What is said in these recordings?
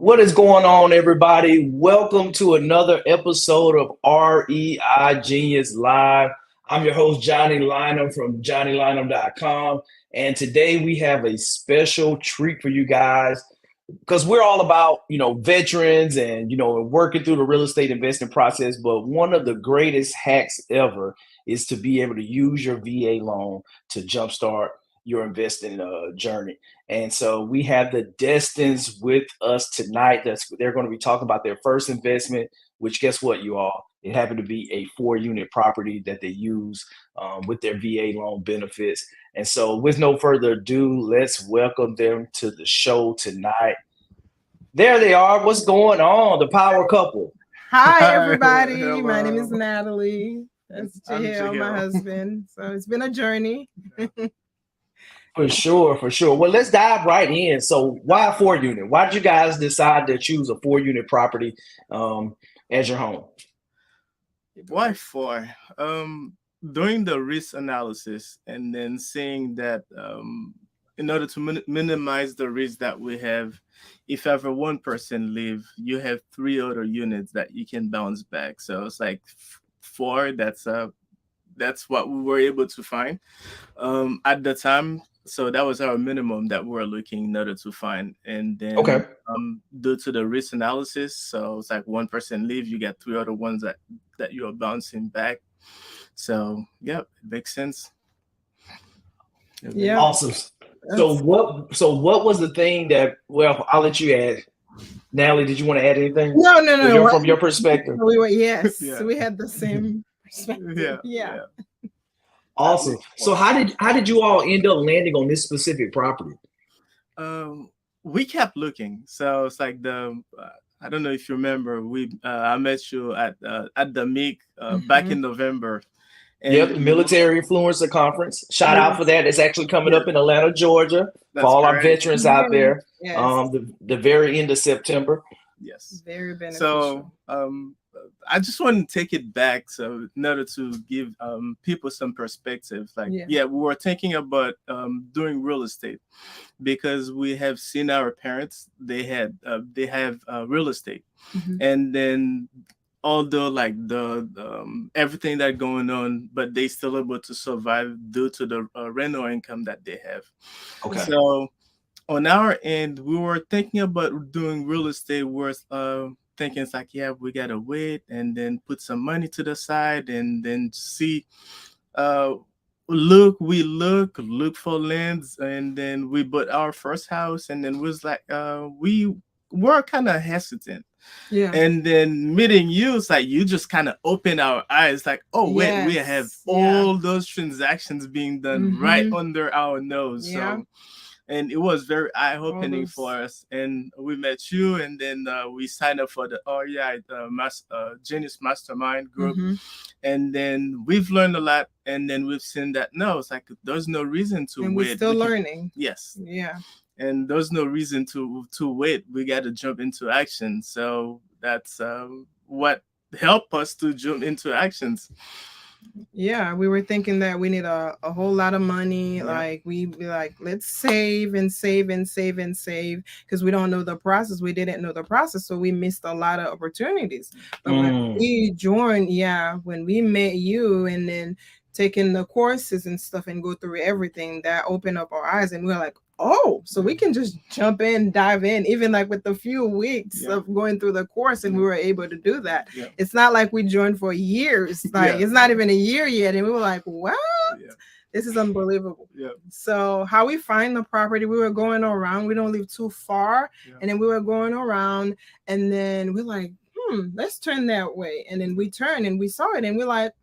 What is going on, everybody? Welcome to another episode of REI Genius Live. I'm your host, Johnny Lynum from JohnnyLynum.com. And today we have a special treat for you guys because we're all about, veterans and, working through the real estate investing process. But one of the greatest hacks ever is to be able to use your VA loan to jumpstart your investing journey. And so we have the Destines with us tonight. They're going to be talking about their first investment, which guess what, you all? It happened to be a 4-unit property that they use with their VA loan benefits. And so with no further ado, let's welcome them to the show tonight. There they are. What's going on? The power couple. Hi, everybody. My name is Natalie. That's Jahel, my husband. So it's been a journey. For sure. Well, let's dive right in. So why a 4-unit? Why did you guys decide to choose a 4-unit property as your home? Why 4? Doing the risk analysis and then seeing that in order to minimize the risk that we have, if ever one person leave, you have 3 other units that you can bounce back. So it's like 4. That's what we were able to find at the time. So that was our minimum that we were looking in order to find. And then due to the risk analysis, so it's like one person leave, you get 3 other ones that you are bouncing back. So yeah, it makes sense. Yeah. Awesome. So what was the thing that, well, I'll let you add. Natalie, did you want to add anything? No. From your perspective. Yes. Yeah. So we had the same perspective. Yeah. Awesome. So how did you all end up landing on this specific property? We kept looking. So it's like I don't know if you remember, I met you at the MIC back in November. And the Military Influencer Conference. Shout out for that. It's actually coming up in Atlanta, Georgia, for all our veterans out there. Yes. The very end of September. Yes. Very beneficial. So I just want to take it back so in order to give people some perspective. We were thinking about doing real estate because we have seen our parents, they have real estate. And then although like the everything that going on, but they still able to survive due to the rental income that they have. Okay. So on our end, we were thinking about doing real estate worth thinking it's like, we gotta wait and then put some money to the side and then see look for lands, and then we bought our first house, and then was like we were kind of hesitant. Yeah. And then meeting you, it's like you just kind of open our eyes, like, oh wait, we have all those transactions being done right under our nose. Yeah. So and it was very eye-opening for us. And we met you, and then we signed up for the REI Genius Mastermind group. And then we've learned a lot, and then we've seen that it's like there's no reason to and wait. We're still learning. Yes. Yeah. And there's no reason to wait. We got to jump into action. So that's what helped us to jump into actions. Yeah, we were thinking that we need a whole lot of money. Yeah. Like we be like, let's save and save because we don't know the process. We didn't know the process, so we missed a lot of opportunities. But when we joined, when we met you and then taking the courses and stuff and go through everything, that opened up our eyes, and we were like, so we can just jump in, dive in, even like with the few weeks of going through the course, and we were able to do that. Yeah. It's not like we joined for years. Like it's not even a year yet. And we were like, what? Yeah. This is unbelievable. Yeah. So how we find the property, we were going around. We don't live too far. Yeah. And then we were going around, and then we're like, let's turn that way. And then we turned and we saw it, and we're like,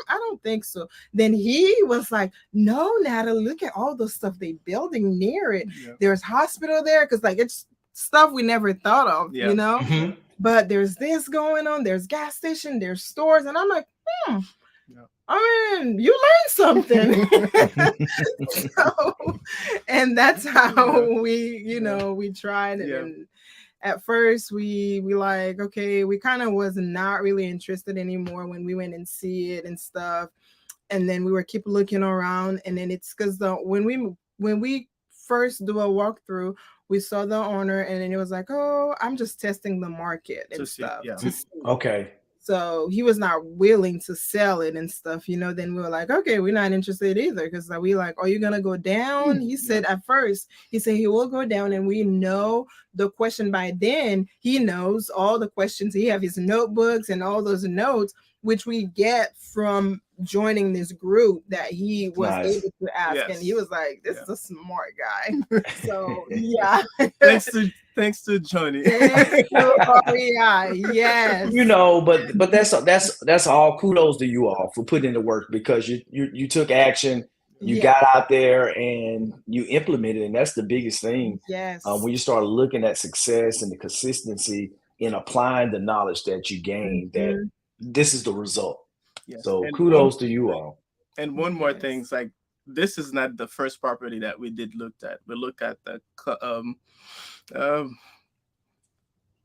I don't think so. Then he was like, no, Natalie, look at all the stuff they building near it. Yeah. There's hospital there, because like it's stuff we never thought of, you know? Mm-hmm. But there's this going on, there's gas station, there's stores, and I'm like, I mean, you learned something. And that's how we, we tried it. And at first we like, okay, we kind of was not really interested anymore when we went and see it and stuff. And then we were keep looking around, and then it's because when we first do a walkthrough, we saw the owner, and then it was like, oh, I'm just testing the market and To see, stuff yeah. to see. Okay. So he was not willing to sell it and stuff, then we were like, okay, we're not interested either, because we like, are you gonna go down? He said at first, he said he will go down, and we know the question by then. He knows all the questions. He have his notebooks and all those notes, which we get from joining this group that he was able to ask, and he was like, "This is a smart guy." So yeah, thanks to Johnny. Thanks to REI, yes. But that's all. Kudos to you all for putting in the work, because you took action. You got out there and you implemented, and that's the biggest thing. Yes. When you start looking at success and the consistency in applying the knowledge that you gained, that this is the result. Yes. So And kudos to you all. And one more thing, it's like, this is not the first property that we did looked at. We looked at the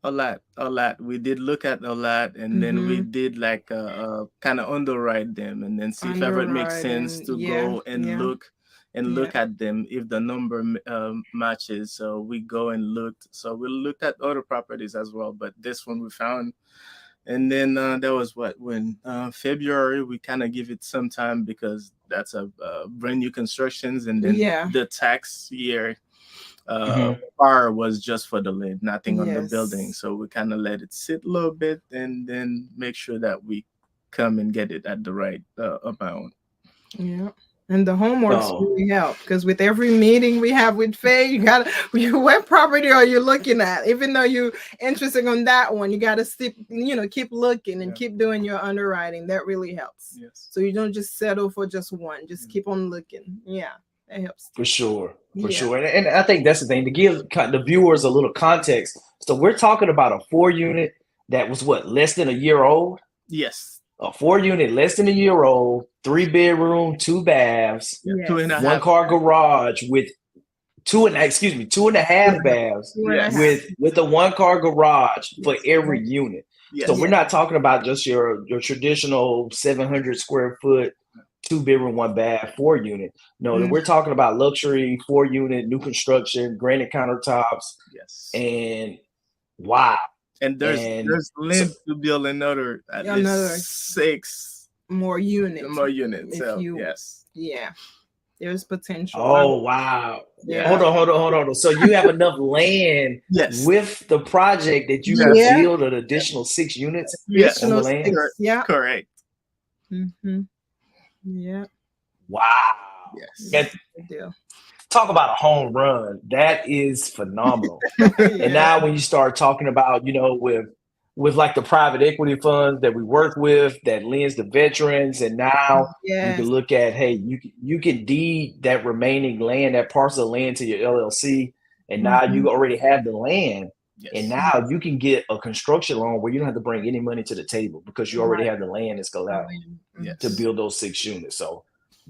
a lot. We did look at a lot, and then we did like kind of underwrite them, and then see if ever it makes sense to go and look at them if the number matches. So we go and looked. So we looked at other properties as well, but this one we found. And then that was when February, we kind of give it some time, because that's a brand new constructions, and then the tax year bar was just for the lid, nothing on the building. So we kind of let it sit a little bit, and then make sure that we come and get it at the right amount. Yeah. And the homeworks really help, because with every meeting we have with Faye, you gotta, what property are you looking at? Even though you're interested on that one, you gotta keep looking and keep doing your underwriting. That really helps. Yes. So you don't just settle for just one. Just keep on looking. Yeah, that helps. For sure. And I think that's the thing, to give the viewers a little context. So we're talking about a 4-unit that was less than a year old? Yes. A 4-unit less than a year old, 3-bedroom, 2 baths, 1-car garage with 2.5 baths with a 1-car garage for every unit. So we're not talking about just your traditional 700 square foot 2-bedroom, 1-bath, 4-unit. No, we're talking about luxury 4-unit, new construction, granite countertops. Yes. And wow. And there's land to build another at least 6 more units. So, there's potential. Oh wow! Yeah. Hold on. So you have enough land with the project that you can build an additional 6 units on the land? Yeah, correct. Yeah. Wow. Yes. Talk about a home run. That is phenomenal. And now when you start talking about, with like the private equity funds that we work with that lends to veterans, and now you can look at, hey, you can deed that remaining land, that parcel of land, to your LLC, and now you already have the land. And now you can get a construction loan where you don't have to bring any money to the table, because you already have the land that's allowed to build those 6 units. So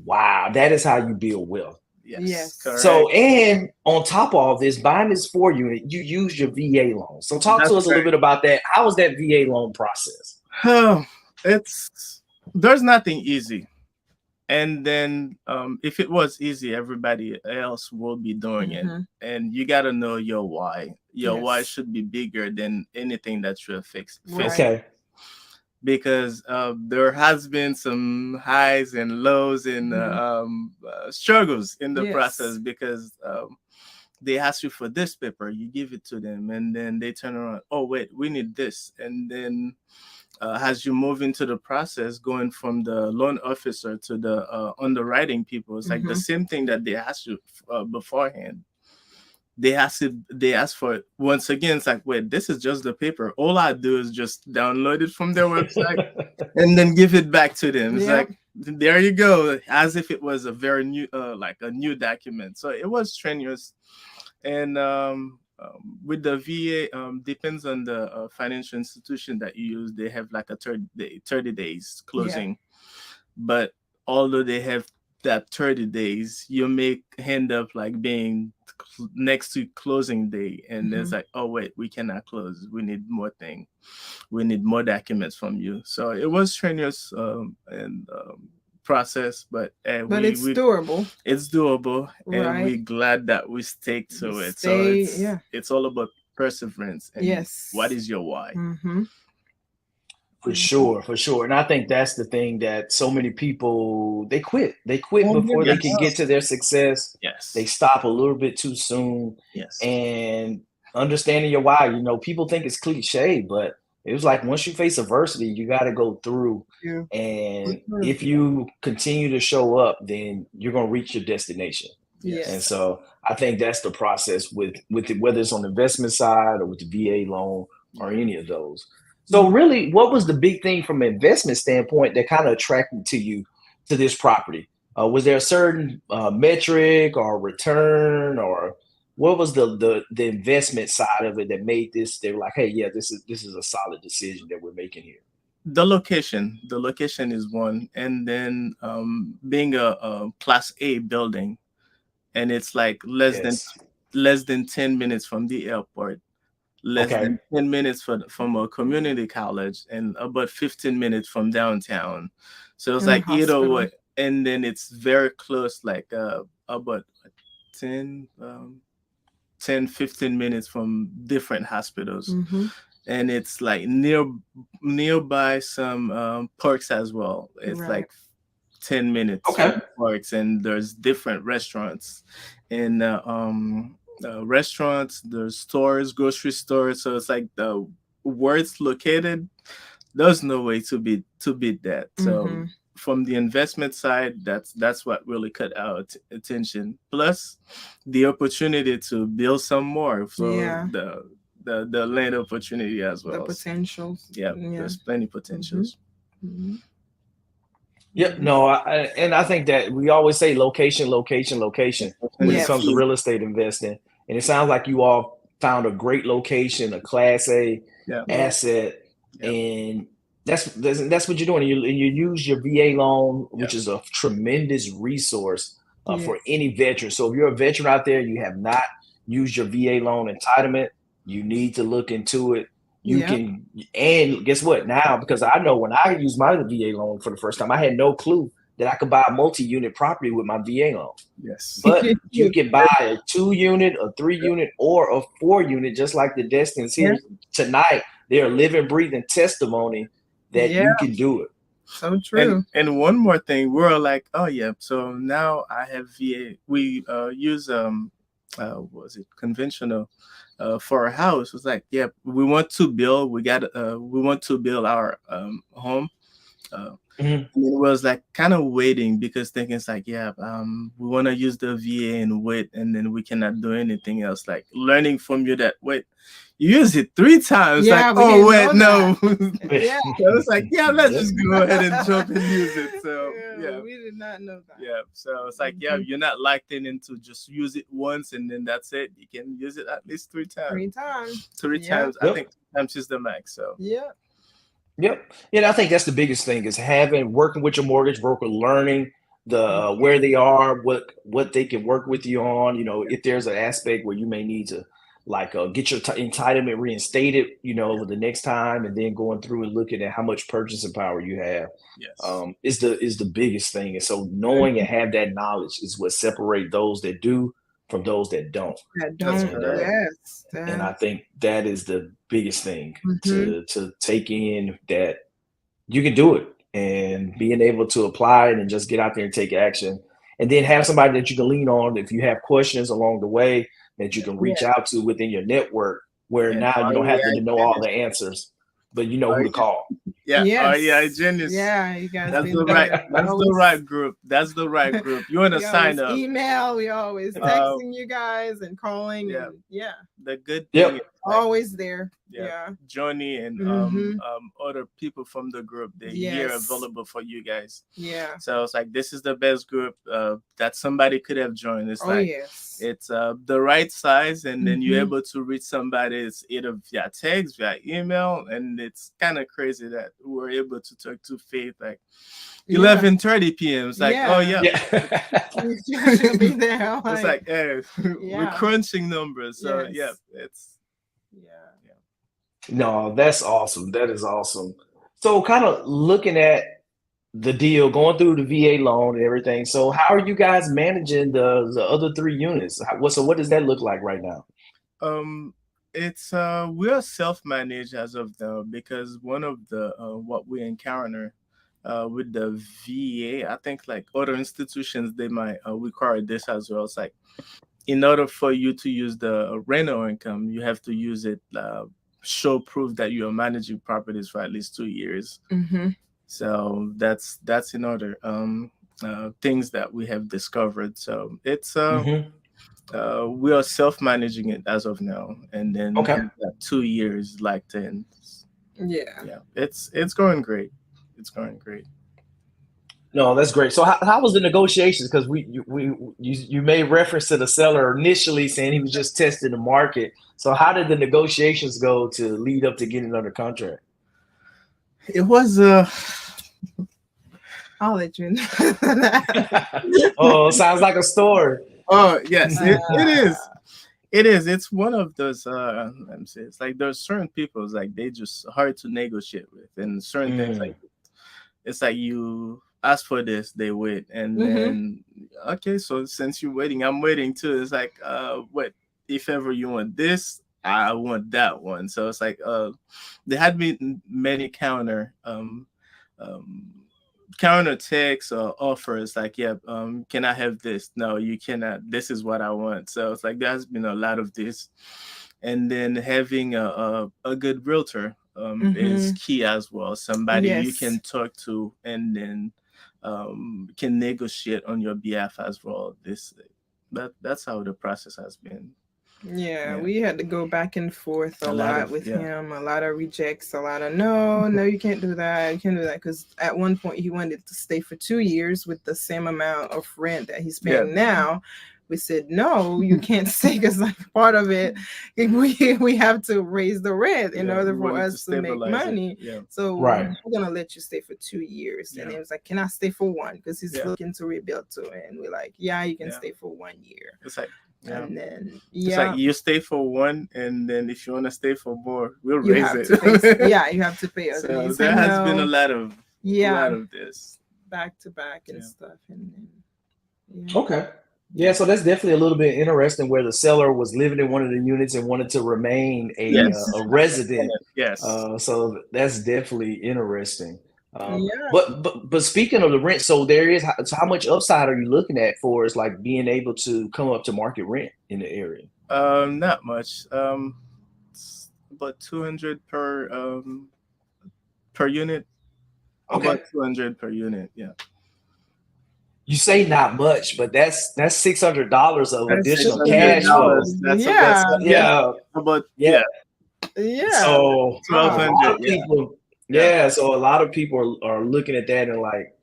wow, that is how you build wealth. Yes. So, and on top of all this, buying this 4-unit, you use your VA loan. So talk to us a little bit about that. How was that VA loan process? There's nothing easy. And then if it was easy, everybody else will be doing it. And you got to know your why. Your why should be bigger than anything that you're fixing. Okay. Because there has been some highs and lows and struggles in the process, because they ask you for this paper, you give it to them, and then they turn around, oh wait, we need this. And then as you move into the process, going from the loan officer to the underwriting people, it's like the same thing that they asked you beforehand. They ask for it once again. It's like, wait, this is just the paper. All I do is just download it from their website and then give it back to them. It's like, there you go, as if it was a very new, like a new document. So it was strenuous. And with the VA, depends on the financial institution that you use. They have like a 30 days closing. But although they have that 30 days, you may end up like being next to closing day, and it's like, oh wait, we cannot close, we need more we need more documents from you. So it was strenuous, and process, but it's doable. It's doable, and Right. we're glad that we stick to it. So it's all about perseverance and yes. what is your why. Mm-hmm. For sure, for sure. And I think that's the thing that so many people they quit. They quit Oh, before yeah, they can get to their success. Yes. They stop a little bit too soon. Yes. And understanding your why, you know, people think it's cliche, but it was like once you face adversity, you got to go through. Yeah. And if you continue to show up, then you're going to reach your destination. Yes. And so I think that's the process with it, whether it's on the investment side or with the VA loan or any of those. So really, what was the big thing from an investment standpoint that kind of attracted to you to this property? Was there a certain metric or return, or what was the investment side of it that made this? They were like, hey, yeah, this is a solid decision that we're making here. The location is one, and then being a Class A building, and it's like less than 10 minutes from the airport. Less than 10 minutes from a community college, and about 15 minutes from downtown. So it's like either way, and then it's very close, like about 10 15 minutes from different hospitals. And it's like nearby some parks as well. It's like 10 minutes parks, and there's different restaurants and restaurants, there's stores, grocery stores. So it's like where it's located, there's no way to beat that. So from the investment side, that's what really caught our attention. Plus the opportunity to build some more. So the land opportunity as well. The potentials. Yeah, there's plenty potentials. Yep. No, and I think that we always say location when it comes to real estate investing. And it sounds like you all found a great location, a Class A asset, and that's what you're doing. You use your VA loan, which is a tremendous resource for any veteran. So if you're a veteran out there, you have not used your VA loan entitlement, you need to look into it. You can, and guess what? Now, because I know when I used my VA loan for the first time, I had no clue that I could buy a multi-unit property with my VA loan. Yes. But you can buy a 2-unit, a 3-unit, or a 4-unit, just like the Destines here tonight. They're a living, breathing testimony that you can do it. So true. And one more thing, we're like, oh yeah, so now I have VA. We use what was it, conventional for our house. It was like, we want to build. We want to build our home. It was like kind of waiting, because thinking it's like, we want to use the VA and wait, and then we cannot do anything else. Like learning from you that you use it 3 times. Yeah, like, oh wait, no. So it's like, let's just go ahead and jump and use it. So we did not know that. Yeah, so it's like, you're not locked into just use it once and then that's it. You can use it at least 3 times. 3 times. I think 3 times is the max. So Yep. Yeah, I think that's the biggest thing is working with your mortgage broker, learning the where they are, what they can work with you on. You know, if there's an aspect where you may need to get your entitlement reinstated, over the next time, and then going through and looking at how much purchasing power you have is the biggest thing. And so knowing and have that knowledge is what separate those that do from those that don't. And I think that is the biggest thing to take in, that you can do it, and being able to apply it and just get out there and take action, and then have somebody that you can lean on if you have questions along the way that you can reach out to within your network, where now you don't have to know all the answers, but you know who to call. Genius. Yeah, you guys. That's the right group. That's the right group. You want to sign up. Email. We always texting you guys and calling. And, the good thing. Always there. Johnny and other people from the group, they're here available for you guys. So it's like, this is the best group that somebody could have joined. It's it's the right size, and then you're able to reach somebody. It's either via text, via email, and it's kind of crazy that we're able to talk to Faith like 11:30 p.m. It's like, she'll be there. It's like, we're crunching numbers. So it's No, that's awesome. That is awesome. So kind of looking at the deal, going through the VA loan and everything. So how are you guys managing the other 3 units? So what does that look like right now? Um, it's we are self-managed as of now because one of the what we encounter with the VA, I think like other institutions they might require this as well. It's like in order for you to use the rental income, you have to use it show proof that you are managing properties for at least 2 years. Mm-hmm. So that's in order things that we have discovered. So it's Hmm. we are self-managing it as of now, and then Okay. we've got 2 years locked in. Yeah. Yeah, it's going great. It's going great. No, that's great. So how was the negotiations? Because you made reference to the seller initially saying he was just testing the market. So how did the negotiations go to lead up to getting under contract? It was I'll let you know. Oh, sounds like a story. oh yes, it Uh, is. It is. It's one of those. Let me say, it's like there's certain people. It's like they just hard to negotiate with, and certain things Mm, like it's like you ask for this, they wait, and mm-hmm. then okay, so since you're waiting, I'm waiting too. It's like what if ever you want this, I want that one. So it's like there had been many um counter texts or offers like, yeah, can I have this? No, you cannot. This is what I want. So it's like there's been a lot of this, and then having a good realtor is Mm-hmm. key as well. Somebody you Yes. can talk to and then can negotiate on your behalf as well. That's how the process has been. Yeah, Yeah, we had to go back and forth a a lot lot of with yeah. him, a lot of rejects, a lot of no, you can't do that, you can't do that. Because at one point he wanted to stay for 2 years with the same amount of rent that he's Yeah, paying now. We said no, you can't stay because like part of it, we have to raise the rent in yeah. order We for wanted to us to make stabilize it. money. Yeah, So right. we're gonna let you stay for 2 years. And yeah, he was like, "Can I stay for one?" Because he's yeah, looking to rebuild too. And we're like, "Yeah, you can yeah. stay for 1 year." It's like yeah. And then It's like yeah, you stay for one, and then if you want to stay for more, we'll you raise have it. to pay. Yeah, you have to pay us. And So he's there like, has been a no, lot of yeah, this. back to back and Yeah. stuff. And then, yeah. Okay. Yeah, Yeah. so that's definitely a little bit interesting where the seller was living in one of the units and wanted to remain Yes. a resident. Yes. So that's definitely interesting. Yeah. But speaking of the rent, so there is so how much upside are you looking at for is like being able to come up to market rent in the area? Not much. It's about 200 per unit. Okay. About 200 per unit. Yeah. You say not much, but that's $600 of That's Six additional $600. hundred cash flow. dollars. That's Yeah. yeah. Yeah, About yeah. Yeah. So twelve a Wow. lot hundred. of Yeah. people, Yeah. yeah. So a lot of people are looking at that and like,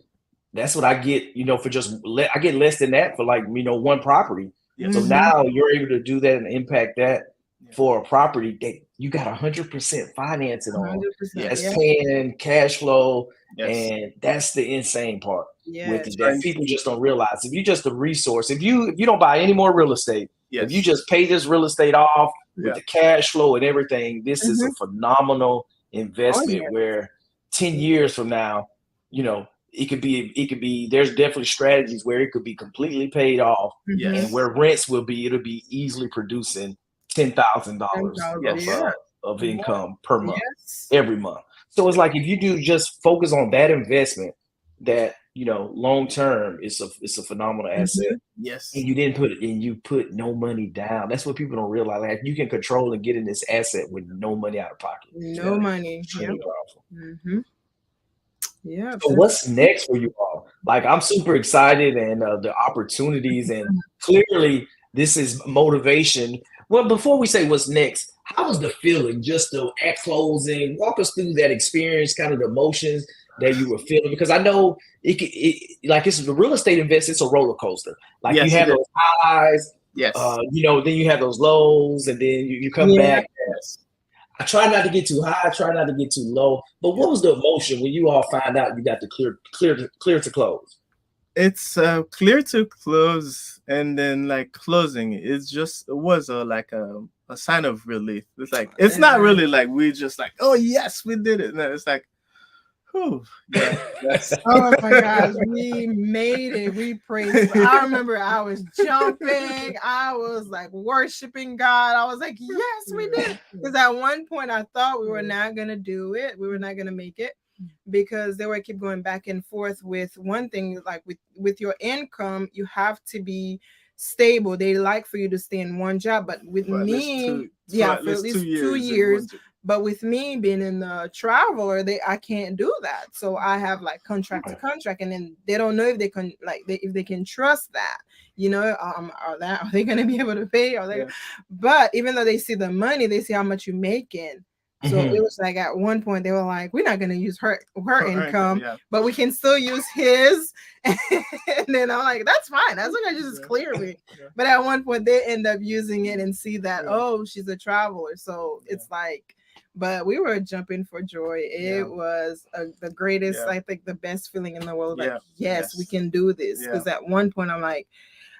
that's what I get, for I get less than that for like, one property. So Yes. Mm-hmm. now you're able to do that and impact that Yeah. for a property that you got 100% financing on. 100%. That's Yeah. Yes. paying cash flow, Yes. and that's the insane part with Yes. it that Trying people to. just don't realize. If you just a resource, if you don't buy any more real estate, if you Yes. just pay this real estate off with Yeah. the cash flow and everything, this is a Mm-hmm. phenomenal Oh, investment yeah. where 10 years from now, it could be there's definitely strategies where it could be completely paid off Mm-hmm. and Yes. where rents it'll be easily producing $10,000 10,000. of Yeah. Yeah. income per month Yes. every month. So it's like if you do just focus on that investment, that long term, it's a phenomenal asset, Mm-hmm. and Yes. you put no money down. That's what people don't realize. Like you can control and get in this asset with no money out of pocket. No Yeah. money. Extremely Yep. powerful. Mm-hmm. Yep. So what's next for you all? Like I'm super excited and the opportunities, and clearly this is motivation. Well, before we say what's next, how was the feeling just at closing? Walk us through that experience, kind of the emotions that you were feeling, because I know like it's the real estate investment. It's a roller coaster. Like you Yes. It have is. those highs, Yes. then you have those lows, and then you come Yeah. back. Yes. I try not to get too high, I try not to get too low. But Yeah. what was the emotion when you all find out you got the clear to close? It's clear to close, and then like closing it was like a sign of relief. It's like it's not Yeah. really like we just like, oh yes, we did it. No, it's like Whew, yeah, that's Oh my gosh, we made it. We praised. I remember I was jumping. I was like worshiping God. I was like, yes, we did. Because at one point I thought we were not gonna do it. We were not gonna make it because they were keep going back and forth with one thing, like with your income, you have to be stable. They like for you to stay in one job, but with for at least me, for yeah, at for at least least 2 years. 2 years. But with me being in the traveler, I can't do that. So I have like contract to contract, and then they don't know if they can if they can trust that. Are they going to be able to pay? Are they? Yeah. But even though they see the money, they see how much you're making. So it was like at one point they were like, we're not going to use her income, yeah, but we can still use his. And then I'm like, that's fine. As long as you just clear me. Yeah. But at one point they end up using it and see that, oh, she's a traveler. So it's like, but we were jumping for joy. It was the greatest, I think the best feeling in the world. Like, yes, we can do this. Because at one point I'm like,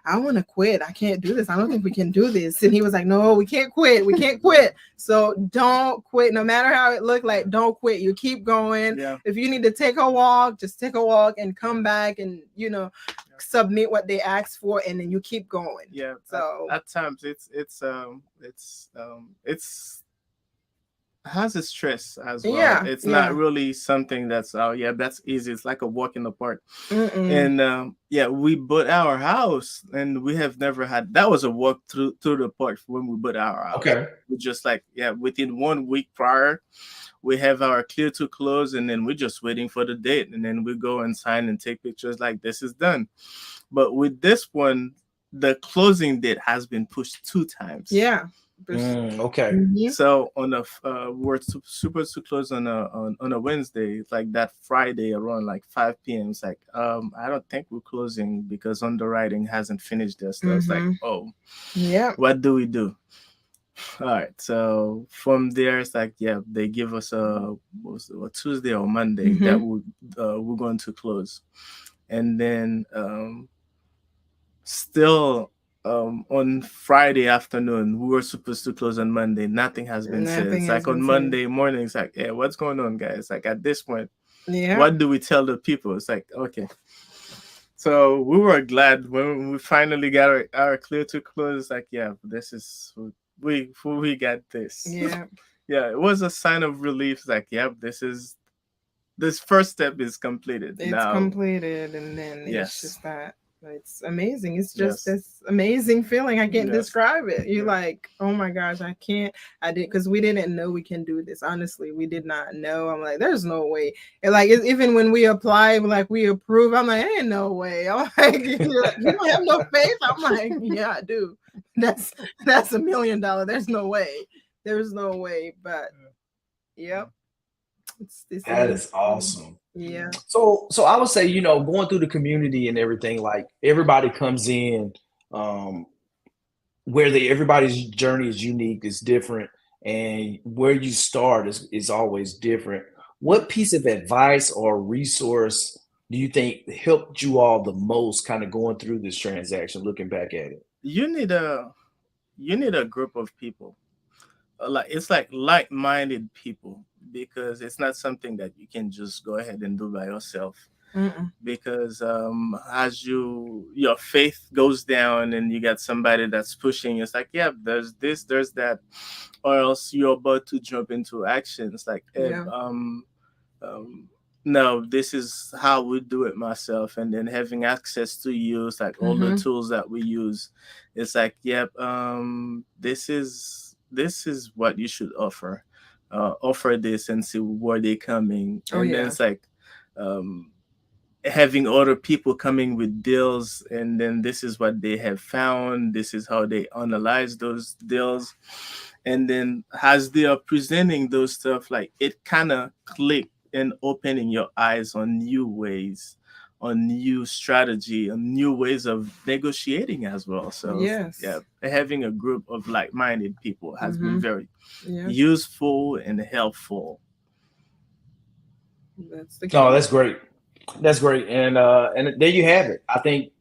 I want to quit. I can't do this. I don't think we can do this. And he was like, no, we can't quit. We can't quit. So don't quit. No matter how it looked like, don't quit. You keep going. Yeah. If you need to take a walk, just take a walk and come back and, submit what they asked for. And then you keep going. Yeah. So at times it's has a stress as well. Yeah, it's not really something that's that's easy. It's like a walk in the park. And we bought our house, and we have never had that was a walk through the park when we bought our house. Okay, we just within 1 week prior, we have our clear to close, and then we're just waiting for the date, and then we go and sign and take pictures like this is done. But with this one, the closing date has been pushed 2 times. Yeah. Okay. Mm-hmm. So on we're supposed to close on a Wednesday. It's like that Friday around like 5 p.m. It's like I don't think we're closing because underwriting hasn't finished their stuff. It's like, oh, yeah, what do we do? All right. So from there, it's like, they give us a Tuesday or Monday that we're going to close, and then still. On Friday afternoon, we were supposed to close on Monday. Nothing has been said. It's like on Monday morning, it's like, what's going on, guys? Like at this point, what do we tell the people? It's like, okay. So we were glad when we finally got our clear to close. It's like, this is we got this. Yeah. Yeah, it was a sign of relief. It's like, this first step is completed. It's completed, and then it's just that. It's amazing. It's just this amazing feeling. I can't describe it. You're like, oh my gosh, I did, because we didn't know we can do this. Honestly, we did not know. I'm like, there's no way. And like, even when we apply, like we approve, I'm like, ain't no way. I'm like, you don't have no faith. I'm like, yeah, I do. That's $1 million. There's no way. There's no way. But yep. That is awesome. Yeah. So I would say, going through the community and everything, like everybody comes in, where everybody's journey is unique, is different, and where you start is always different. What piece of advice or resource do you think helped you all the most, kind of going through this transaction, looking back at it? You need a group of people. It's like like-minded people, because it's not something that you can just go ahead and do by yourself. Because as your faith goes down and you got somebody that's pushing, it's like, there's this, there's that, or else you're about to jump into action. It's like, no, this is how we do it myself. And then having access to use like all the tools that we use, it's like, this is what you should offer. Offer this and see where they're coming. And then it's like having other people coming with deals, and then this is what they have found. This is how they analyze those deals. And then as they are presenting those stuff, like it kind of click and opening your eyes on new ways, on new strategy, on new ways of negotiating as well. So having a group of like-minded people has been very useful and helpful. That's great. That's great. And there you have it. I think,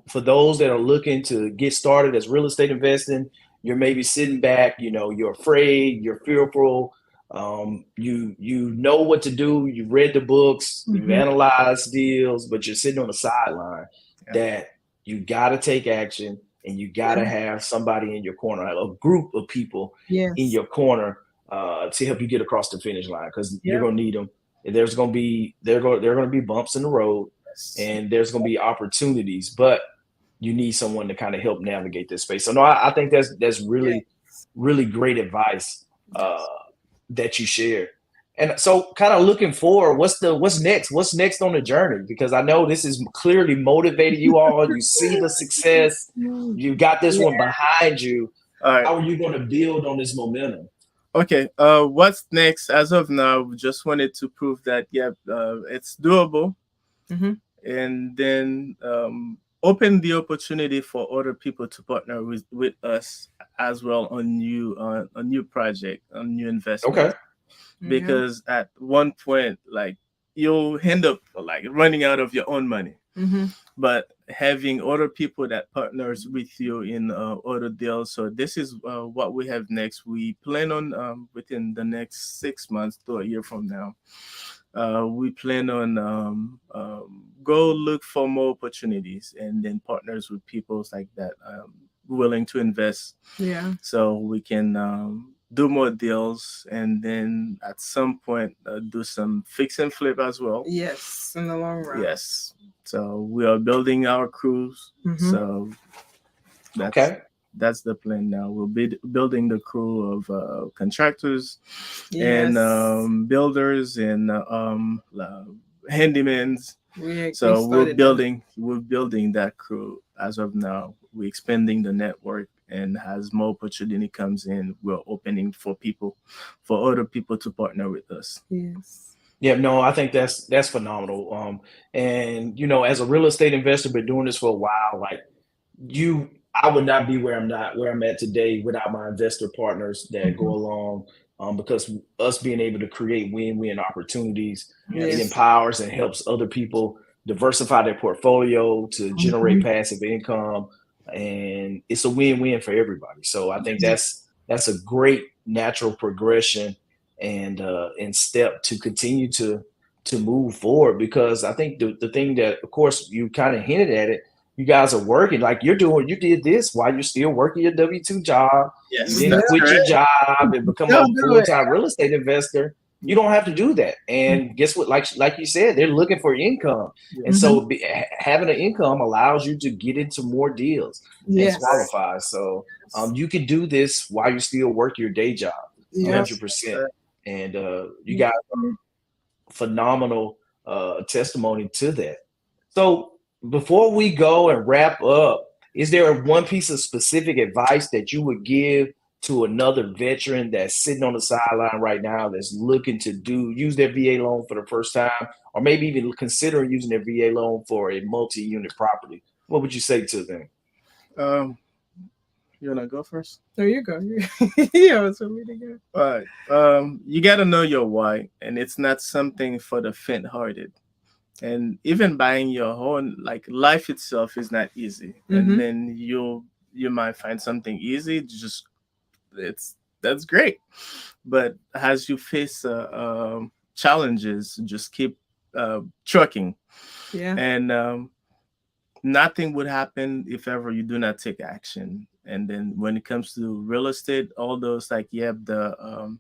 for those that are looking to get started as real estate investing, you're maybe sitting back, you're afraid, you're fearful. You know what to do. You've read the books, you've Mhm. analyzed deals, but you're sitting on the sideline. Yeah. That you got to take action, and you got to Yeah. have somebody in your corner, a group of people in Yes. your corner to help you get across the finish line, because you're Yep. gonna need them. There's gonna be there are gonna be bumps in the road, Yes. and there's gonna be opportunities, but you need someone to kind of help navigate this space. So no, I think that's really Yes. really great advice uh, Yes. that you share. And so, kind of looking forward, what's next? What's next on the journey? Because I know this is clearly motivated you all. You see the success. You got this Yeah. one behind you. All right. How are you going to build on this momentum? Okay. What's next? As of now, we just wanted to prove that it's doable, Mhm. and then open the opportunity for other people to partner with us as well on new project, on new investment. Okay. Yeah. Because at one point, like, you'll end up like running out of your own money. Mhm. But having other people that partners with you in other deals. So this is what we have next. We plan on within the next 6 months to a year from now. We plan on go look for more opportunities and then partners with people like that willing to invest, Yeah. so we can do more deals, and then at some point do some fix and flip as well. Yes. In the long run. Yes. So we are building our crews. Mhm. So that's Okay. that's the plan now. We'll be building the crew of contractors and Yes. builders and handymans. We So we're started that. building that crew as of now. We're expanding the network, and as more opportunity comes in, we're opening for other people to partner with us. Yes. Yeah, no, I think that's phenomenal. And as a real estate investor, been doing this for a while. Like you, I would not be where I'm at today without my investor partners that go Mhm. along. Because us being able to create win-win opportunities, it Yes. Yes. empowers and helps other people diversify their portfolio to generate Mhm. passive income, and it's a win-win for everybody. So I think Yes. that's a great natural progression and step to continue to move forward, because I think the thing that, of course, you kind of hinted at it, you guys are working, like you did this while you're still working your W-2 job. You Yes, didn't Yeah. that's quit your correct. job and become Still a do it. full-time real estate investor. You don't have to do that. And guess what? Like you said, they're looking for income. And Yes. Mhm. so having an income allows you to get into more deals and Yes. qualify. So you can do this while you still work your day job, Yep. Yes, that's 100%. correct. And you got phenomenal testimony to that. So before we go and wrap up, is there one piece of specific advice that you would give to another veteran that's sitting on the sideline right now, that's looking to use their VA loan for the first time, or maybe even considering using their VA loan for a multi-unit property? What would you say to them? Um, you wanna go first? There you go. Yeah, it's for me to go. All right. You gotta know your why, and it's not something for the faint-hearted. And even buying your own, like, life itself is not easy. And Mhm. then you might find something easy. Just it's that's great, but as you face challenges, just keep trucking, Yeah. and nothing would happen if ever you do not take action. And then when it comes to real estate, all those, like, the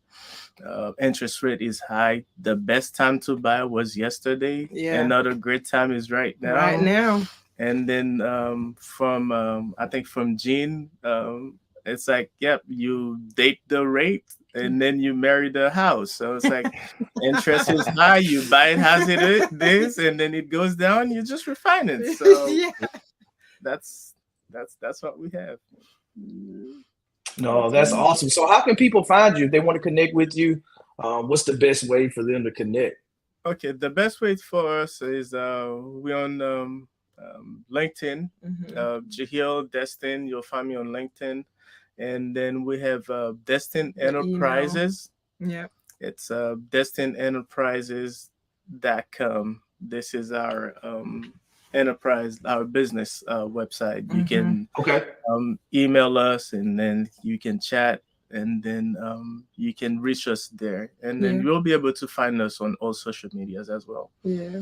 interest rate is high. The best time to buy was yesterday. Yeah. Another great time is right Right now. now. And then from I think from Gene, it's like, yep, you date the rate and then you marry the house. So it's like interest is high, you buy it as this, and then it goes down, you just refine it. So Yeah. that's that's what we have. No, That's that's right. awesome. So how can people find you if they want to connect with you? What's the best way for them to connect? Okay, the best way for us is we're on LinkedIn, Mhm. Jahil Destin. You'll find me on LinkedIn, and then we have Destin The email. Enterprises. Yep. It's destinenterprises.com. This is our enterprise, our business website. You Mhm. can Okay. email us, and then you can chat. and then you can reach us there, and then you'll be able to find us on all social medias as well. Yeah.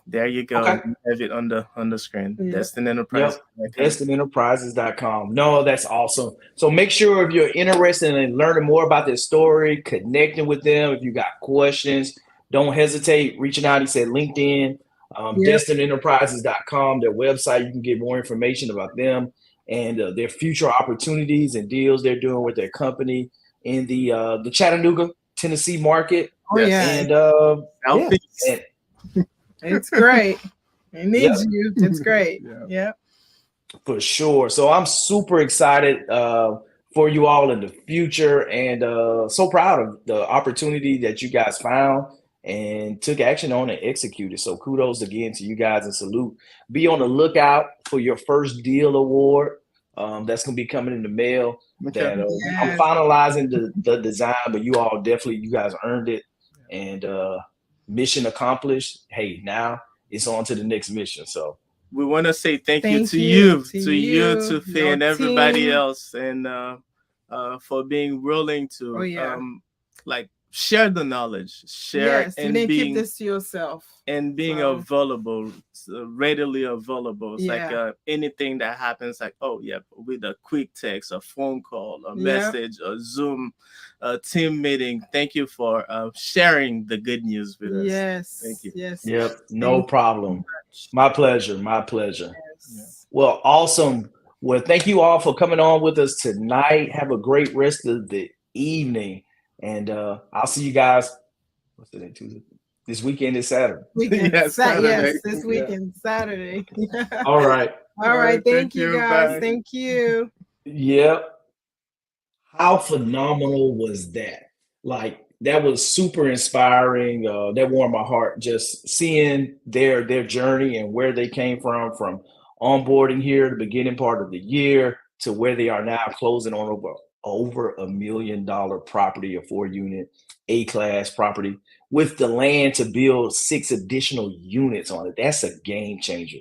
There you go. Okay. You have it on the screen. Yep. Destin Enterprise. Yep. Destinenterprises.com. No, that's awesome. So make sure if you're interested in learning more about this story, connecting with them, if you got questions, don't hesitate reaching out. He said LinkedIn, Destinenterprises.com, their website. You can get more information about them and their future opportunities and deals they're doing with their company in the Chattanooga, Tennessee market. Oh yeah. And Southeast. It's great. It needs you. It's great. Yeah. For sure. So I'm super excited for you all in the future, and so proud of the opportunity that you guys found and took action on and executed. So kudos again to you guys and salute. Be on the lookout for your first deal award. That's going to be coming in the mail. Okay. I'm finalizing the design, but you guys earned it. And mission accomplished. Hey, now it's on to the next mission. So we want to say thank you to you, to Faye, and everybody team. else, and for being willing to like share the knowledge, share and you didn't keep this to yourself, and being available, readily available. It's like anything that happens, like with a quick text, a phone call, a message, a Zoom, a team meeting. Thank you for sharing the good news with us. Yes, thank you. Yes, yep, no problem. My pleasure. Yes. Well, awesome. Well, thank you all for coming on with us tonight. Have a great rest of the evening. And I'll see you guys. What's the day? Tuesday. This weekend is Saturday. Yes, this weekend, Saturday. All right. All right. Thank you, guys. Bye. Thank you. Yep. How phenomenal was that? Like, that was super inspiring. That warmed my heart, just seeing their journey and where they came from onboarding here, the beginning part of the year, to where they are now, closing on over $1 million property, a 4-unit A-class property, with the land to build 6 additional units on it. That's a game changer.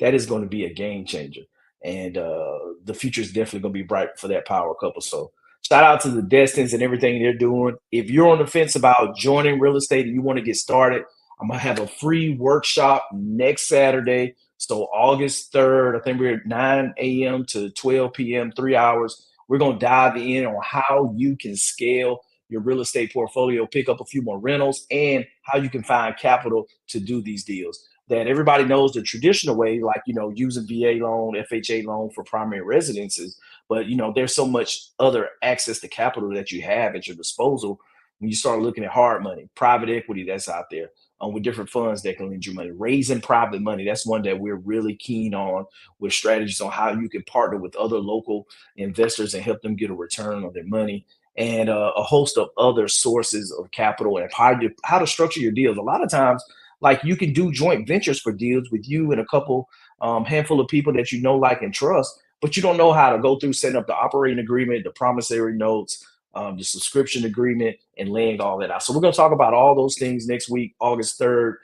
That is going to be a game changer. And the future is definitely going to be bright for that power couple. So shout out to the Destines and everything they're doing. If you're on the fence about joining real estate and you want to get started, I'm going to have a free workshop next Saturday. So August 3rd, I think we're at 9 a.m. to 12 p.m., 3 hours. We're going to dive in on how you can scale your real estate portfolio, pick up a few more rentals, and how you can find capital to do these deals. That everybody knows the traditional way, like, using VA loan, FHA loan for primary residences. But, there's so much other access to capital that you have at your disposal when you start looking at hard money, private equity that's out there with different funds that can lend you money. Raising private money, that's one that we're really keen on, with strategies on how you can partner with other local investors and help them get a return on their money, and a host of other sources of capital and how to structure your deals. A lot of times, like, you can do joint ventures for deals with you and a couple handful of people that you know, like, and trust, but you don't know how to go through setting up the operating agreement, the promissory notes, the subscription agreement, and laying all that out. So we're going to talk about all those things next week, August 3rd.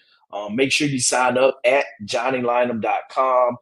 Make sure you sign up at johnnylynum.com.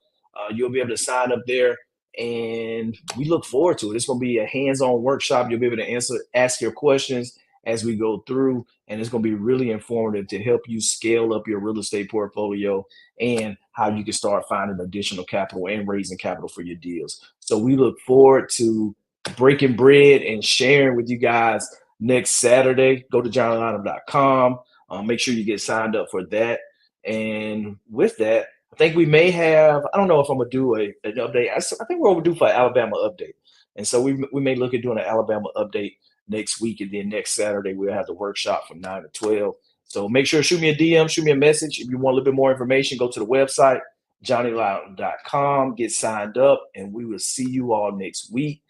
You'll be able to sign up there, and we look forward to it. It's going to be a hands-on workshop. You'll be able to ask your questions as we go through, and it's going to be really informative to help you scale up your real estate portfolio and how you can start finding additional capital and raising capital for your deals. So we look forward to breaking bread and sharing with you guys next Saturday. Go to johnnylynum.com. Make sure you get signed up for that. And with that, I think we may have, I don't know if I'm going to do an update. I think we're overdue for an Alabama update. And so we may look at doing an Alabama update next week. And then next Saturday, we'll have the workshop from 9 to 12. So make sure to shoot me a DM, shoot me a message. If you want a little bit more information, go to the website, johnnylynum.com, get signed up, and we will see you all next week.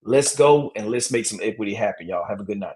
Let's go and let's make some equity happen, y'all. Have a good night.